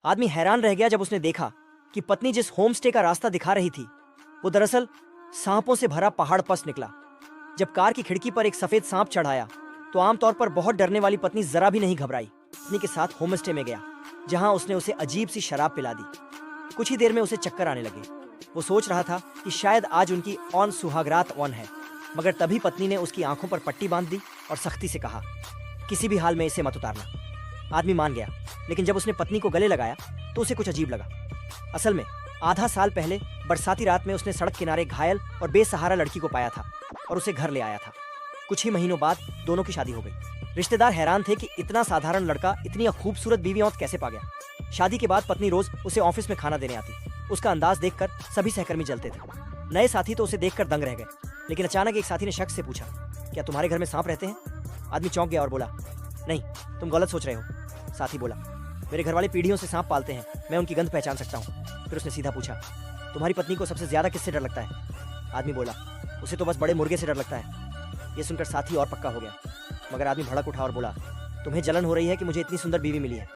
आदमी हैरान रह गया जब उसने देखा कि पत्नी जिस होम स्टे का रास्ता दिखा रही थी वो दरअसल सांपों से भरा पहाड़ पस निकला। जब कार की खिड़की पर एक सफेद सांप चढ़ाया तो आमतौर पर बहुत डरने वाली पत्नी जरा भी नहीं घबराई। पत्नी के साथ होम स्टे में गया जहां उसने उसे अजीब सी शराब पिला दी। कुछ ही देर में उसे चक्कर आने लगे। वो सोच रहा था कि शायद आज उनकी ऑन सुहागरात ऑन है, मगर तभी पत्नी ने उसकी आंखों पर पट्टी बांध दी और सख्ती से कहा, किसी भी हाल में इसे मत उतारना। आदमी मान गया, लेकिन जब उसने पत्नी को गले लगाया तो उसे कुछ अजीब लगा। असल में आधा साल पहले बरसाती रात में उसने सड़क किनारे घायल और बेसहारा लड़की को पाया था और उसे घर ले आया था। कुछ ही महीनों बाद दोनों की शादी हो गई। रिश्तेदार हैरान थे कि इतना साधारण लड़का इतनी खूबसूरत बीवी औरत कैसे पा गया। शादी के बाद पत्नी रोज उसे ऑफिस में खाना देने आती। उसका अंदाज देखकर सभी सहकर्मी जलते थे। नए साथी तो उसे देखकर दंग रह गए, लेकिन अचानक एक साथी ने शक से पूछा, क्या तुम्हारे घर में सांप रहते हैं? आदमी चौंक गया और बोला, नहीं, तुम गलत सोच रहे हो। साथी बोला, मेरे घर वाले पीढ़ियों से सांप पालते हैं, मैं उनकी गंध पहचान सकता हूँ। फिर उसने सीधा पूछा, तुम्हारी पत्नी को सबसे ज्यादा किससे डर लगता है? आदमी बोला, उसे तो बस बड़े मुर्गे से डर लगता है। ये सुनकर साथी और पक्का हो गया, मगर आदमी भड़क उठा और बोला, तुम्हें जलन हो रही है कि मुझे इतनी सुंदर बीवी मिली है।